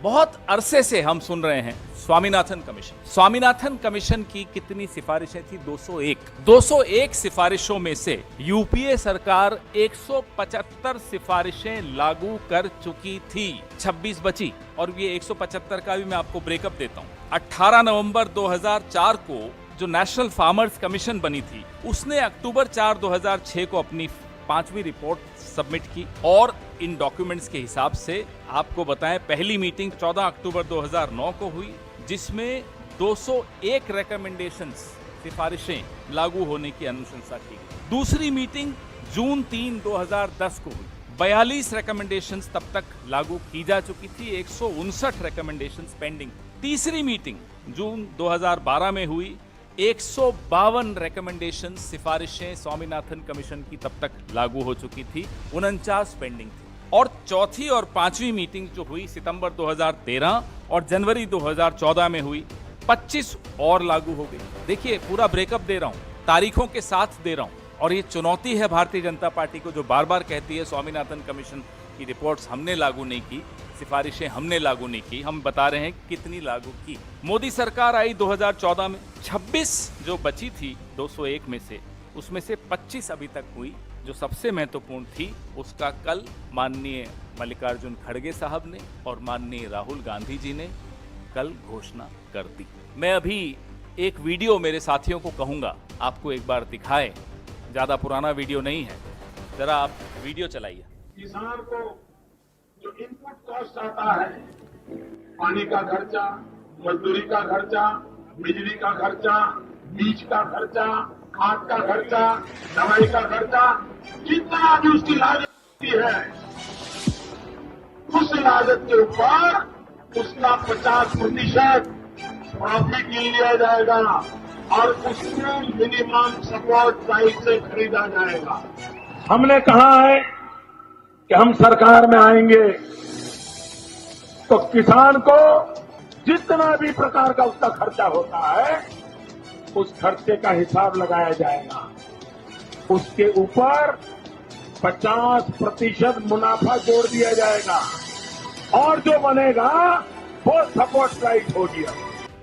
बहुत अरसे से हम सुन रहे हैं स्वामीनाथन कमीशन। स्वामीनाथन कमीशन की कितनी सिफारिशें थी? 201। 201 सिफारिशों में से यूपीए सरकार 175 सिफारिशें लागू कर चुकी थी, 26 बची। और ये 175 का भी मैं आपको ब्रेकअप देता हूं। 18 नवंबर 2004 को जो नेशनल फार्मर्स कमीशन बनी थी, उसने अक्टूबर 4, 2006 को अपनी 5वीं रिपोर्ट सबमिट की। और इन डॉक्यूमेंट्स के हिसाब से आपको बताएं, पहली मीटिंग 14 अक्टूबर 2009 को हुई, जिसमें 201 रिकमेंडेशंस, सिफारिशें लागू होने की अनुशंसा की गई। दूसरी मीटिंग जून 3, 2010 को हुई, 42 रिकमेंडेशंस तब तक लागू की जा चुकी थी, 159 रिकमेंडेशंस पेंडिंग। तीसरी मीटिंग जून 2012 में हुई, 152 रिकमेंडेशन, सिफारिशें स्वामीनाथन कमीशन की तब तक लागू हो चुकी थी, 49 पेंडिंग थी। और चौथी और 5वीं मीटिंग जो हुई सितंबर 2013 और जनवरी 2014 में हुई, 25 और लागू हो गई। देखिए, पूरा ब्रेकअप दे रहा हूं, तारीखों के साथ दे रहा हूं। और ये चुनौती है भारतीय जनता पार्टी को, जो बार बार कहती है स्वामीनाथन कमीशन की रिपोर्ट्स हमने लागू नहीं की, सिफारिशें हमने लागू नहीं की। हम बता रहे हैं कितनी लागू की। मोदी सरकार आई 2014 में, 26 जो बची थी 201 में से, उसमें से 25 अभी तक हुई। जो सबसे महत्वपूर्ण थी, उसका कल माननीय मल्लिकार्जुन खड़गे साहब ने और माननीय राहुल गांधी जी ने कल घोषणा कर दी। मैं अभी एक वीडियो मेरे साथियों को कहूंगा आपको एक बार दिखाएं, ज्यादा पुराना वीडियो नहीं है, जरा आप वीडियो चलाइए। किसान को जो इनपुट कॉस्ट आता है, पानी का खर्चा, मजदूरी का खर्चा, बिजली का खर्चा, बीज का खर्चा, खाद का खर्चा, दवाई का खर्चा, जितना भी उसकी लागत होती है, उस लागत के ऊपर उसका 50% प्रॉफिट लिया जाएगा और उसको मिनिमम सपोर्ट प्राइस से खरीदा जाएगा। हमने कहा है कि हम सरकार में आएंगे तो किसान को जितना भी प्रकार का उसका खर्चा होता है, उस खर्चे का हिसाब लगाया जाएगा। उसके ऊपर 50% मुनाफा जोड़ दिया जाएगा और जो बनेगा वो सपोर्ट प्राइस होगी।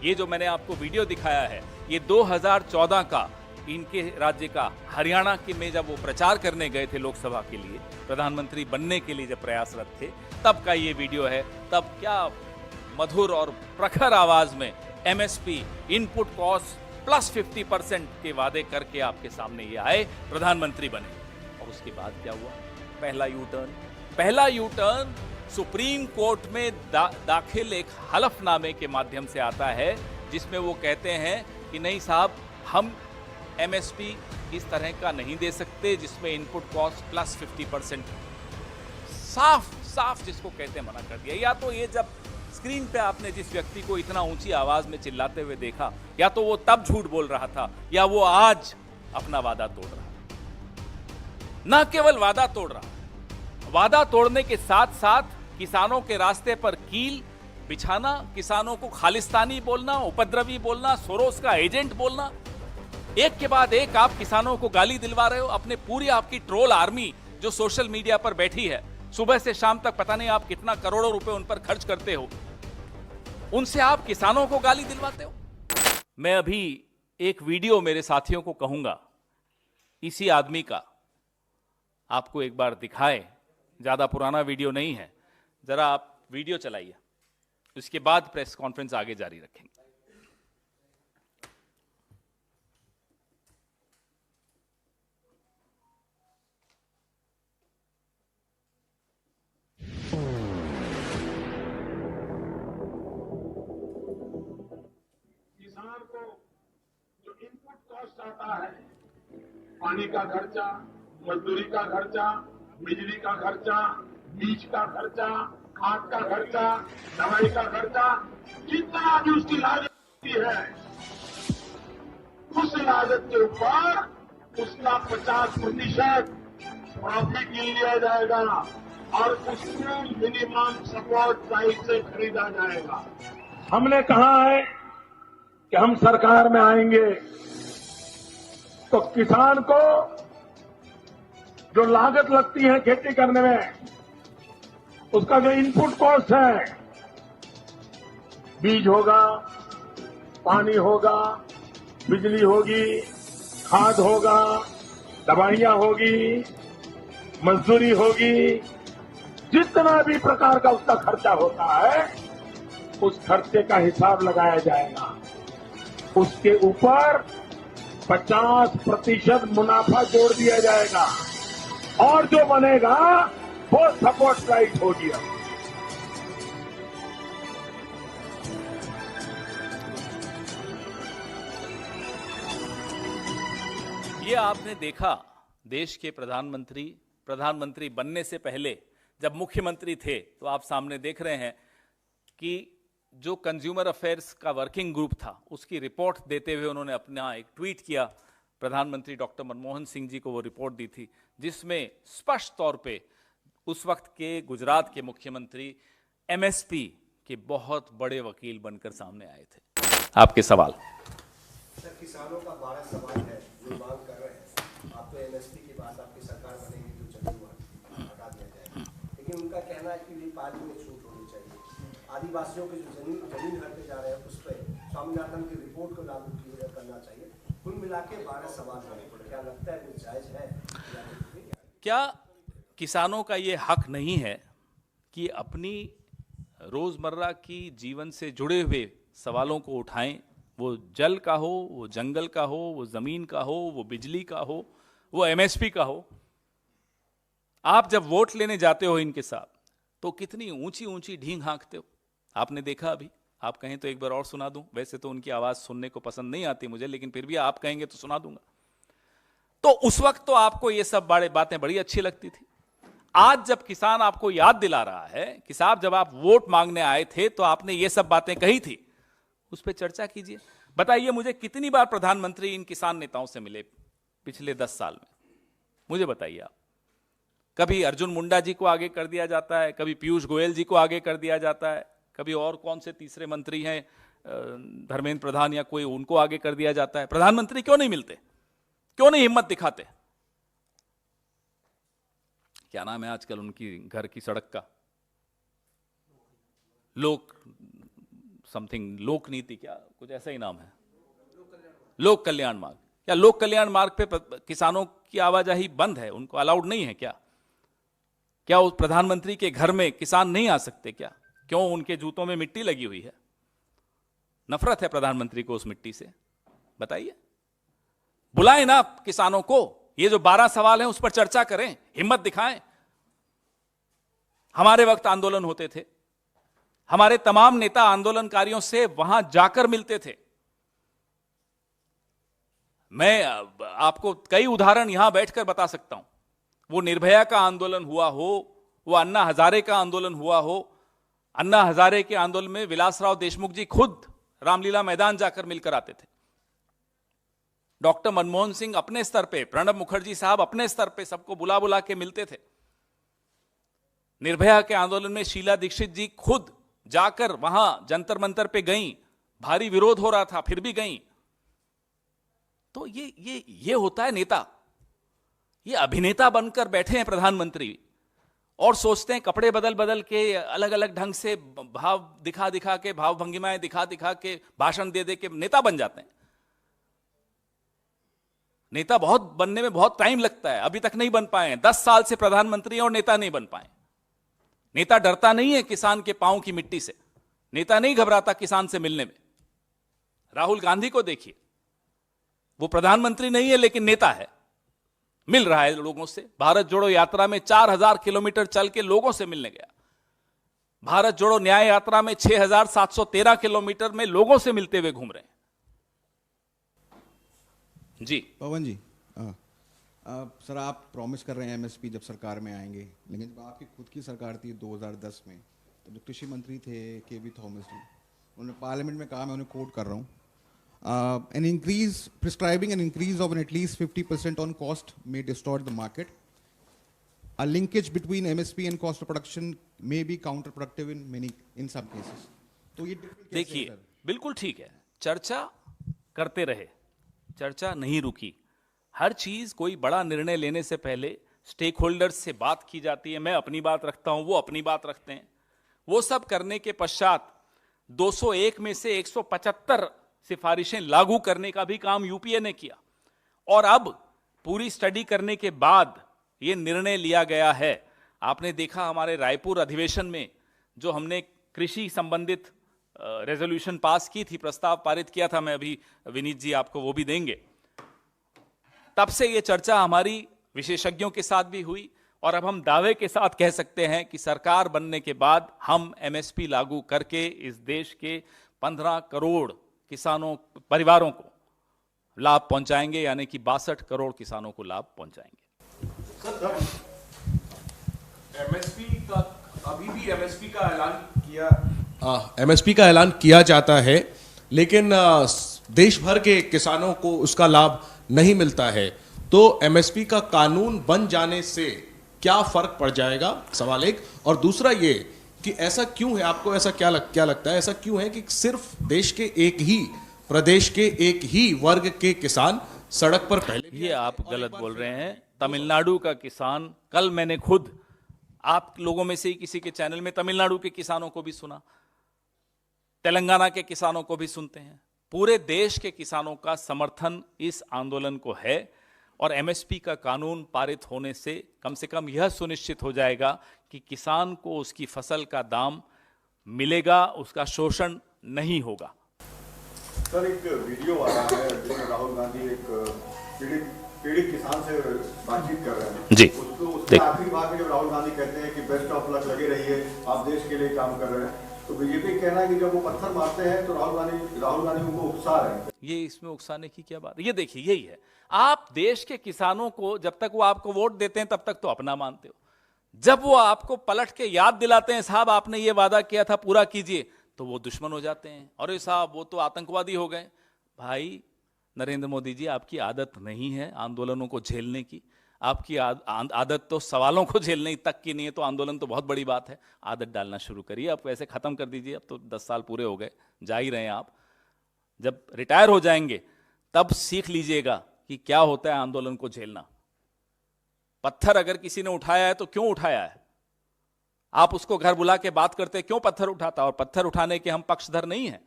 ये जो मैंने आपको वीडियो दिखाया है, ये 2014 का इनके राज्य का, हरियाणा के में जब वो प्रचार करने गए थे लोकसभा के लिए, प्रधानमंत्री बनने के लिए जब प्रयासरत थे, तब का ये वीडियो है। तब क्या मधुर और प्रखर आवाज में एमएसपी, इनपुट कॉस्ट प्लस 50% के वादे करके आपके सामने ये आए, प्रधानमंत्री बने। और उसके बाद क्या हुआ? पहला यू टर्न सुप्रीम कोर्ट में दाखिल एक हलफनामे के माध्यम से आता है, जिसमें वो कहते हैं कि नहीं साहब, हम एमएसपी इस तरह का नहीं दे सकते जिसमें इनपुट कॉस्ट प्लस 50%। साफ जिसको कहते हैं मना कर दिया। या तो ये जब स्क्रीन पे आपने जिस व्यक्ति को इतना ऊंची आवाज में चिल्लाते हुए देखा, या तो वो तब झूठ बोल रहा था, या वो आज अपना वादा तोड़ रहा। न केवल वादा तोड़ रहा, वादा तोड़ने के साथ साथ किसानों के रास्ते पर कील बिछाना, किसानों को खालिस्तानी बोलना, उपद्रवी बोलना, सोरोस का एजेंट बोलना। एक के बाद एक आप किसानों को गाली दिलवा रहे हो। अपने पूरी आपकी ट्रोल आर्मी जो सोशल मीडिया पर बैठी है, सुबह से शाम तक पता नहीं आप कितना करोड़ों रुपए उन पर खर्च करते हो, उनसे आप किसानों को गाली दिलवाते हो। मैं अभी एक वीडियो मेरे साथियों को कहूंगा इसी आदमी का, आपको एक बार दिखाए, ज्यादा पुराना वीडियो नहीं है, जरा आप वीडियो चलाइए। उसके बाद प्रेस कॉन्फ्रेंस आगे जारी रखेंगे। किसान को जो इनपुट कॉस्ट आता है, पानी का खर्चा, मजदूरी का खर्चा, बिजली का खर्चा, बीज का खर्चा, खाद का खर्चा, दवाई का खर्चा, जितना भी उसकी लागत होती है, उस लागत के ऊपर उसका 50% प्रॉफिट लिया जाएगा और उसको मिनिमम सपोर्ट प्राइस से खरीदा जाएगा। हमने कहा है कि हम सरकार में आएंगे तो किसान को जो लागत लगती है खेती करने में, उसका जो इनपुट कॉस्ट है, बीज होगा, पानी होगा, बिजली होगी, खाद होगा, दवाइयां होगी, मजदूरी होगी, जितना भी प्रकार का उसका खर्चा होता है उस खर्चे का हिसाब लगाया जाएगा। उसके ऊपर 50% मुनाफा जोड़ दिया जाएगा और जो बनेगा वो सपोर्ट प्राइस होगी। ये आपने देखा देश के प्रधानमंत्री बनने से पहले जब मुख्यमंत्री थे तो आप सामने देख रहे हैं कि जो कंज्यूमर अफेयर्स का वर्किंग ग्रुप था उसकी रिपोर्ट देते हुए उन्होंने अपना एक ट्वीट किया। प्रधानमंत्री डॉक्टर मनमोहन सिंह जी को वो रिपोर्ट दी थी जिसमें स्पष्ट तौर पे उस वक्त के गुजरात के मुख्यमंत्री एमएसपी के बहुत बड़े वकील बनकर सामने आए थे। आपके सवाल। सर, किसानों का 12 सवाल है जो मांग कर रहे हैं। आप तो एमएसपी की बात, आपकी सरकार बनेगी तो जमीन हटा दिया जाएगा, लेकिन उनका कहना है कि ये पानी में छूट होनी चाहिए। आदिवासियों के जो जमीन हटते जा रहे हैं उस पर स्वामीनाथन की रिपोर्ट को लागू करना चाहिए। कुल मिला के 12 सवाल हैं। क्या लगता है वो जायज है? क्या किसानों का ये हक नहीं है कि अपनी रोजमर्रा की जीवन से जुड़े हुए सवालों को उठाएं? वो जल का हो, वो जंगल का हो, वो जमीन का हो, वो बिजली का हो, वो एमएसपी का हो। आप जब वोट लेने जाते हो इनके साथ तो कितनी ऊंची ऊंची ढींग हाँकते हो। आपने देखा अभी, आप कहें तो एक बार और सुना दूं। वैसे तो उनकी आवाज सुनने को पसंद नहीं आती मुझे, लेकिन फिर भी आप कहेंगे तो सुना दूंगा। तो उस वक्त तो आपको ये सब बड़े बातें बड़ी अच्छी लगती थी। आज जब किसान आपको याद दिला रहा है कि साहब जब आप वोट मांगने आए थे तो आपने ये सब बातें कही थी, उस पर चर्चा कीजिए। बताइए मुझे कितनी बार प्रधानमंत्री इन किसान नेताओं से मिले पिछले 10 साल में? मुझे बताइए आप। कभी अर्जुन मुंडा जी को आगे कर दिया जाता है, कभी पीयूष गोयल जी को आगे कर दिया जाता है, कभी और कौन से तीसरे मंत्री हैं, धर्मेंद्र प्रधान या कोई, उनको आगे कर दिया जाता है। प्रधानमंत्री क्यों नहीं मिलते? क्यों नहीं हिम्मत दिखाते? क्या नाम है आजकल उनकी घर की सड़क का? लोक नीति, क्या कुछ ऐसा ही नाम है, लोक कल्याण मार्ग। क्या लोक कल्याण मार्ग पे किसानों की आवाजाही बंद है? उनको अलाउड नहीं है क्या? क्या उस प्रधानमंत्री के घर में किसान नहीं आ सकते क्या? क्यों उनके जूतों में मिट्टी लगी हुई है? नफरत है प्रधानमंत्री को उस मिट्टी से? बताइए। बुलाएं ना किसानों को, ये जो 12 सवाल हैं उस पर चर्चा करें, हिम्मत दिखाएं। हमारे वक्त आंदोलन होते थे, हमारे तमाम नेता आंदोलनकारियों से वहां जाकर मिलते थे। मैं आपको कई उदाहरण यहां बैठकर बता सकता हूं। वो निर्भया का आंदोलन हुआ हो, वो अन्ना हजारे का आंदोलन हुआ हो। अन्ना हजारे के आंदोलन में विलासराव देशमुख जी खुद रामलीला मैदान जाकर मिलकर आते थे। डॉक्टर मनमोहन सिंह अपने स्तर पे, प्रणब मुखर्जी साहब अपने स्तर पे सबको बुला बुला के मिलते थे। निर्भया के आंदोलन में शीला दीक्षित जी खुद जाकर वहां जंतर मंतर पे गईं। भारी विरोध हो रहा था, फिर भी गईं। तो ये होता है नेता। ये अभिनेता बनकर बैठे हैं प्रधानमंत्री और सोचते हैं कपड़े बदल बदल के, अलग अलग ढंग से भाव दिखा दिखा के, भाव भंगिमाएं दिखा दिखा के, भाषण दे दे के नेता बन जाते हैं। नेता बहुत बनने में बहुत टाइम लगता है, अभी तक नहीं बन पाए हैं। 10 साल से प्रधानमंत्री और नेता नहीं बन पाए। नेता डरता नहीं है किसान के पांव की मिट्टी से। नेता नहीं घबराता किसान से मिलने में। राहुल गांधी को देखिए, वो प्रधानमंत्री नहीं है लेकिन नेता है, मिल रहा है लोगों से। भारत जोड़ो यात्रा में 4000 किलोमीटर चल के लोगों से मिलने गया। भारत जोड़ो न्याय यात्रा में 6713 किलोमीटर में लोगों से मिलते हुए घूम रहे हैं। जी पवन जी, सर आप प्रॉमिस कर रहे हैं एमएसपी जब सरकार में आएंगे, लेकिन जब आपकी खुद की सरकार थी 2010 में, तो जो कृषि मंत्री थे केवी थॉमस जी, उन्होंने पार्लियामेंट में कहा, मैं उन्हें कोट कर रहा हूँ, an increase prescribing an increase of at least 50% on cost may distort the market. A linkage between MSP and cost of production may be counterproductive in some cases. तो ये देखिए, बिल्कुल ठीक है, चर्चा करते रहे, चर्चा नहीं रुकी। हर चीज, कोई बड़ा निर्णय लेने से पहले स्टेक होल्डर्स से बात की जाती है। मैं अपनी बात रखता हूं, वो अपनी बात रखते हैं। वो सब करने के पश्चात 201 में से 175 सिफारिशें लागू करने का भी काम यूपीए ने किया। और अब पूरी स्टडी करने के बाद यह निर्णय लिया गया है। आपने देखा हमारे रायपुर अधिवेशन में जो हमने कृषि संबंधित रेजोल्यूशन पास की थी, प्रस्ताव पारित किया था, मैं अभी विनीत जी आपको वो भी देंगे। तब से ये चर्चा हमारी विशेषज्ञों के साथ भी हुई और अब हम दावे के साथ कह सकते हैं कि सरकार बनने के बाद हम एमएसपी लागू करके इस देश के 15 करोड़ किसानों परिवारों को लाभ पहुंचाएंगे, यानी कि 62 करोड़ किसानों को लाभ पहुंचाएंगे। सर, एमएसपी का अभी भी एमएसपी का ऐलान किया जाता है, लेकिन देश भर के किसानों को उसका लाभ नहीं मिलता है। तो एमएसपी का कानून बन जाने से क्या फर्क पड़ जाएगा, सवाल एक। और दूसरा ये कि ऐसा क्यों है, आपको ऐसा क्या लगता है, ऐसा क्यों है कि सिर्फ देश के एक ही प्रदेश के एक ही वर्ग के किसान सड़क पर पहले? ये आप गलत बोल रहे हैं। तमिलनाडु का किसान, कल मैंने खुद आप लोगों में से ही किसी के चैनल में तमिलनाडु के किसानों को भी सुना, तेलंगाना के किसानों को भी सुनते हैं। पूरे देश के किसानों का समर्थन इस आंदोलन को है और एमएसपी का कानून पारित होने से कम यह सुनिश्चित हो जाएगा कि किसान को उसकी फसल का दाम मिलेगा, उसका शोषण नहीं होगा। सर, एक वीडियो आ रहा है जिसमें राहुल गांधी एक पीड़ित किसान से बातचीत कर रहे हैं। जी, उसके आखिरी भाग में जब राहुल गांधी कहते हैं कि बेस्ट ऑफ लक, लगे रहिए, आप देश के लिए काम कर रहे हैं, तो बीजेपी कहना है कि जब वो पत्थर मारते हैं तो राहुल गांधी उनको उकसा रहे हैं। ये इसमें उकसाने की क्या बात है? ये देखिए, यही है, आप देश के किसानों को जब तक वो आपको वोट देते हैं तब तक तो अपना मानते हो, जब वो आपको पलट के याद दिलाते हैं साहब आपने ये वादा किया था पूरा कीजिए, तो वो दुश्मन हो जाते हैं। अरे साहब वो तो आतंकवादी हो गए। भाई नरेंद्र मोदी जी, आपकी आदत नहीं है आंदोलनों को झेलने की, आपकी आदत तो सवालों को झेलने तक की नहीं है, तो आंदोलन तो बहुत बड़ी बात है। आदत डालना शुरू करिए, अब वैसे खत्म कर दीजिए, अब तो 10 साल पूरे हो गए, जा ही रहे हैं आप। जब रिटायर हो जाएंगे तब सीख लीजिएगा कि क्या होता है आंदोलन को झेलना। पत्थर अगर किसी ने उठाया है तो क्यों उठाया है, आप उसको घर बुला के बात करते क्यों पत्थर उठाता, और पत्थर उठाने के हम पक्षधर नहीं हैं।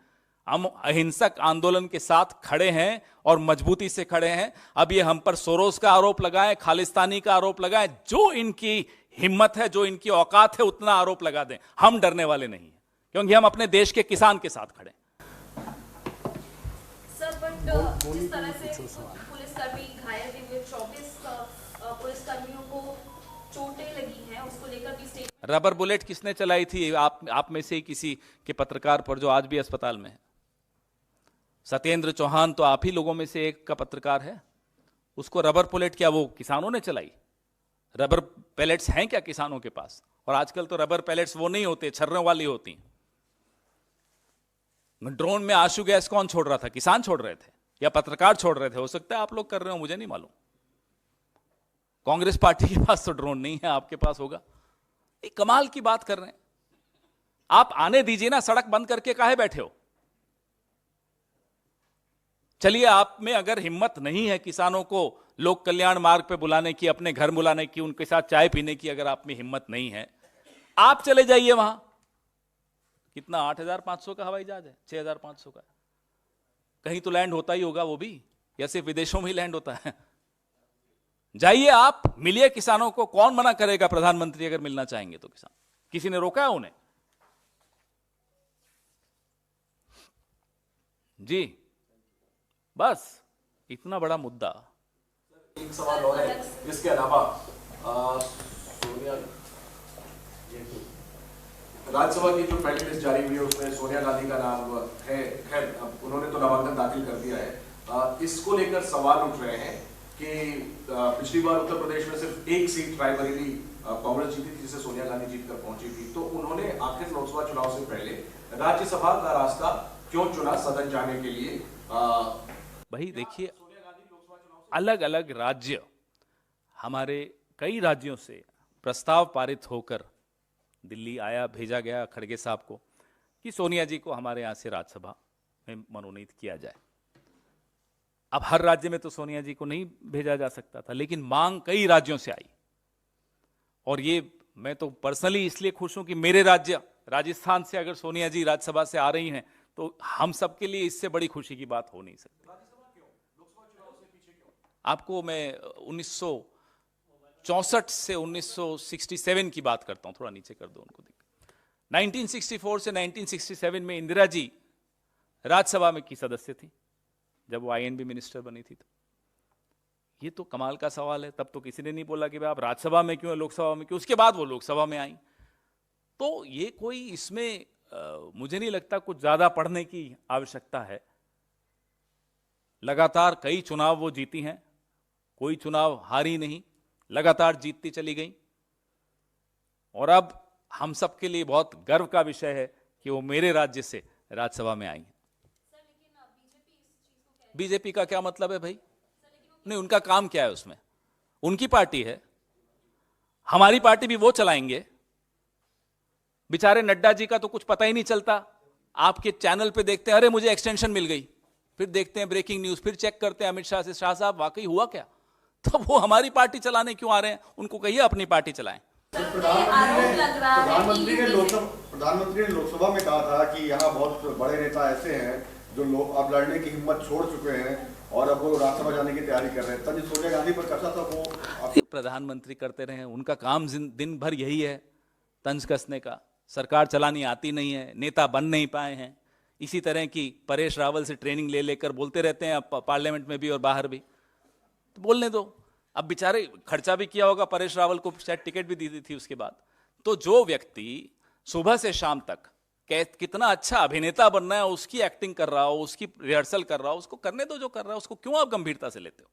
हम अहिंसक आंदोलन के साथ खड़े हैं और मजबूती से खड़े हैं। अब ये हम पर सोरोस का आरोप लगाएं, खालिस्तानी का आरोप लगाएं, जो इनकी हिम्मत है, जो इनकी औकात है, उतना आरोप लगा दें, हम डरने वाले नहीं हैं, क्योंकि हम अपने देश के किसान के साथ खड़े हैं। सर, बट जिस तरह से पुलिसकर्मी घायल भी हुए, 24 पुलिसकर्मियों को चोटें लगी हैं, उसको लेकर भी स्टेटमेंट। रबर बुलेट किसने चलाई थी? आप में से ही किसी के पत्रकार पर, जो आज भी अस्पताल में है। सत्येंद्र चौहान तो आप ही लोगों में से एक का पत्रकार है। उसको रबर बुलेट क्या वो किसानों ने चलाई? रबर पैलेट्स हैं क्या किसानों के पास? और आजकल तो रबर पैलेट्स वो नहीं होते, छर्रों वाली होती। ड्रोन में आंसू गैस कौन छोड़ रहा था? किसान छोड़ रहे थे या पत्रकार छोड़ रहे थे? हो सकता है आप लोग कर रहे हो, मुझे नहीं मालूम। कांग्रेस पार्टी के पास तो ड्रोन नहीं है, आपके पास होगा। एक कमाल की बात कर रहे हैं आप। आने दीजिए ना, सड़क बंद करके काहे बैठे हो? चलिए, आप में अगर हिम्मत नहीं है किसानों को लोक कल्याण मार्ग पे बुलाने की, अपने घर बुलाने की, उनके साथ चाय पीने की, अगर आप में हिम्मत नहीं है, आप चले जाइए वहां। कितना 8,500 का हवाई जहाज है, 6,500 का? कहीं तो लैंड होता ही होगा वो भी, या सिर्फ विदेशों में ही लैंड होता है? जाइए आप, मिलिए किसानों को। कौन मना करेगा? प्रधानमंत्री अगर मिलना चाहेंगे तो किसान, किसी ने रोका है उन्हें? जी, बस इतना बड़ा मुद्दा। एक सवाल और है, इसके अलावा सोनिया, राज्यसभा की जो पहली लिस्ट जारी हुई है उसमें सोनिया गांधी का नाम है। खैर, अब उन्होंने तो नामांकन दाखिल कर दिया है। इसको लेकर सवाल उठ रहे हैं कि पिछली बार उत्तर प्रदेश में सिर्फ एक सीट रायबरेली कांग्रेस जीती थी, जिसे सोनिया गांधी जीत कर पहुंची थी। तो उन्होंने आखिर लोकसभा चुनाव से पहले राज्यसभा का रास्ता क्यों चुना सदन जाने के लिए? भाई देखिए, अलग अलग राज्य, हमारे कई राज्यों से प्रस्ताव पारित होकर दिल्ली आया, भेजा गया खड़गे साहब को कि सोनिया जी को हमारे यहां से राज्यसभा में मनोनीत किया जाए। अब हर राज्य में तो सोनिया जी को नहीं भेजा जा सकता था, लेकिन मांग कई राज्यों से आई। और ये मैं तो पर्सनली इसलिए खुश हूं कि मेरे राज्य राजस्थान से अगर सोनिया जी राज्यसभा से आ रही हैं तो हम सबके लिए इससे बड़ी खुशी की बात हो नहीं सकती। आपको मैं 1964 से 1967 की बात करता हूं, थोड़ा नीचे कर दो उनको। 1964 से 1967 में इंदिरा जी राज्यसभा में की सदस्य थी जब वो आईएनबी मिनिस्टर बनी थी। तो ये तो कमाल का सवाल है। तब तो किसी ने नहीं बोला कि भाई आप राज्यसभा में क्यों, लोकसभा में क्यों। उसके बाद वो लोकसभा में आई। तो ये कोई इसमें मुझे नहीं लगता कुछ ज्यादा पढ़ने की आवश्यकता है। लगातार कई चुनाव वो जीती हैं, कोई चुनाव हारी नहीं, लगातार जीतती चली गई। और अब हम सबके लिए बहुत गर्व का विषय है कि वो मेरे राज्य से राज्यसभा में आई। बीजेपी का क्या मतलब है भाई? नहीं, उनका काम क्या है उसमें? उनकी पार्टी है, हमारी पार्टी भी वो चलाएंगे। बेचारे नड्डा जी का तो कुछ पता ही नहीं चलता। आपके चैनल पे देखते हैं अरे मुझे एक्सटेंशन मिल गई, फिर देखते हैं ब्रेकिंग न्यूज, फिर चेक करते हैं अमित शाह से, शाह साहब वाकई हुआ क्या? तो वो हमारी पार्टी चलाने क्यों आ रहे हैं? उनको कहिए अपनी पार्टी चलाएं। प्रधानमंत्री ने लोकसभा में कहा था कि यहाँ बहुत बड़े नेता ऐसे हैं जो लोग अब लड़ने की हिम्मत छोड़ चुके हैं और अब वो राज्यसभा जाने की तैयारी कर रहे हैं। तब सोनिया गांधी पर कसा था वो प्रधानमंत्री करते रहे, उनका काम दिन भर यही है, तंज कसने का। सरकार चलानी आती नहीं है, नेता बन नहीं पाए हैं। इसी तरह की परेश रावल से ट्रेनिंग ले लेकर बोलते रहते हैं पार्लियामेंट में भी और बाहर भी। तो बोलने दो। अब बेचारे खर्चा भी किया होगा, परेश रावल को शायद टिकट भी दी थी उसके बाद। तो जो व्यक्ति सुबह से शाम तक कितना अच्छा अभिनेता बनना है उसकी एक्टिंग कर रहा हो, उसकी रिहर्सल कर रहा हो, उसको करने दो जो कर रहा है। उसको क्यों आप गंभीरता से लेते हो?